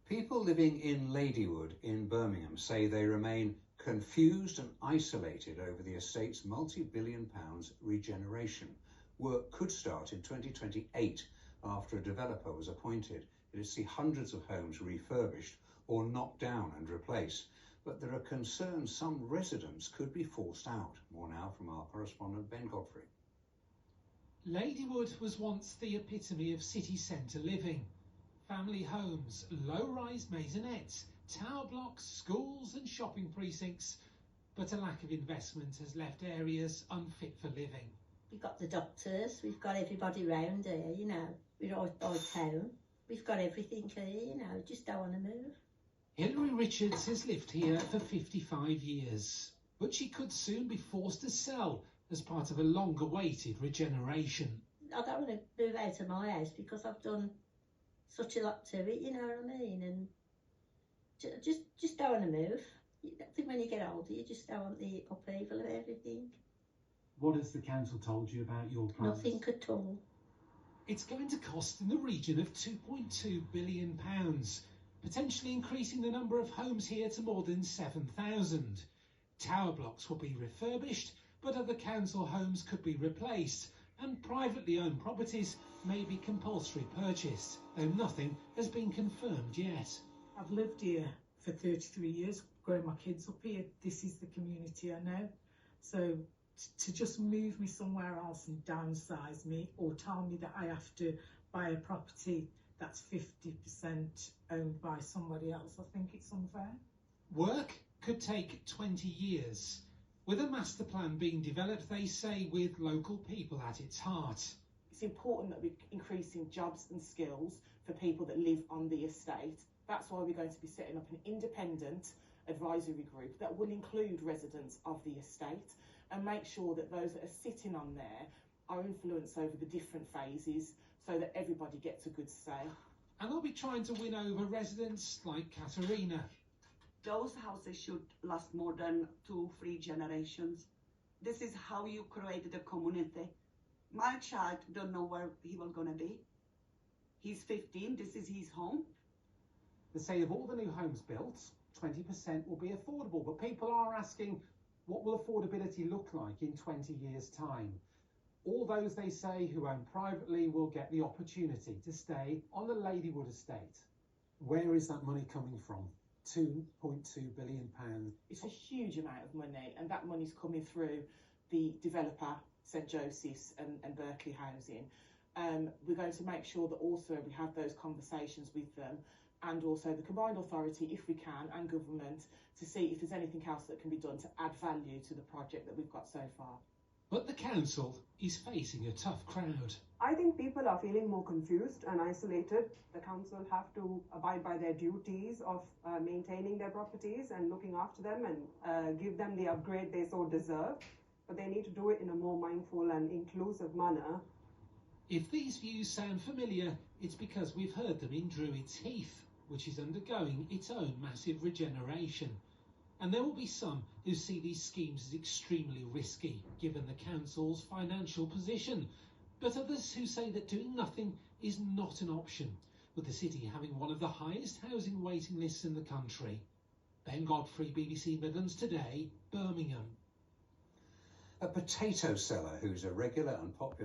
People living in Ladywood in Birmingham say they remain confused and isolated over the estate's multi-billion pounds regeneration. Work could start in 2028 after a developer was appointed. It'll see hundreds of homes refurbished or knocked down and replaced. But there are concerns some residents could be forced out. More now from our correspondent Ben Godfrey. Ladywood was once the epitome of city centre living. Family homes, low-rise maisonettes, tower blocks, schools and shopping precincts. But a lack of investment has left areas unfit for living. We've got the doctors, we've got everybody round here, you know. We're all town. We've got everything here, you know, just don't want to move. Hilary Richards has lived here for 55 years, but she could soon be forced to sell as part of a long-awaited regeneration. I don't want to move out of my house because I've done such a lot to it, you know what I mean? And just don't want to move. I think when you get older, you just don't want the upheaval of everything. What has the council told you about your plans? Nothing at all. It's going to cost in the region of £2.2 billion, potentially increasing the number of homes here to more than 7,000. Tower blocks will be refurbished, but other council homes could be replaced, and privately owned properties may be compulsory purchased, though nothing has been confirmed yet. I've lived here for 33 years, growing my kids up here. This is the community I know. So to just move me somewhere else and downsize me, or tell me that I have to buy a property that's 50% owned by somebody else, I think it's unfair. Work could take 20 years. With a master plan being developed, they say, with local people at its heart. It's important that we're increasing jobs and skills for people that live on the estate. That's why we're going to be setting up an independent advisory group that will include residents of the estate and make sure that those that are sitting on there are influenced over the different phases so that everybody gets a good say. And they'll be trying to win over residents like Katerina. Those houses should last more than 2-3 generations. This is how you create the community. My child don't know where he will gonna be. He's 15, this is his home. They say of all the new homes built, 20% will be affordable, but people are asking, what will affordability look like in 20 years' time? All those, they say, who own privately will get the opportunity to stay on the Ladywood estate. Where is that money coming from? £2.2 billion. It's a huge amount of money, and that money's coming through the developer, St Joseph's and Berkeley Housing. We're going to make sure that also we have those conversations with them, and also the combined authority, if we can, and government, to see if there's anything else that can be done to add value to the project that we've got so far. But the council is facing a tough crowd. I think people are feeling more confused and isolated. The council have to abide by their duties of maintaining their properties and looking after them and give them the upgrade they so deserve. But they need to do it in a more mindful and inclusive manner. If these views sound familiar, it's because we've heard them in Druids Heath, which is undergoing its own massive regeneration. And there will be some who see these schemes as extremely risky, given the council's financial position, but others who say that doing nothing is not an option, with the city having one of the highest housing waiting lists in the country. Ben Godfrey, BBC Midlands Today, Birmingham. A potato seller who's a regular and popular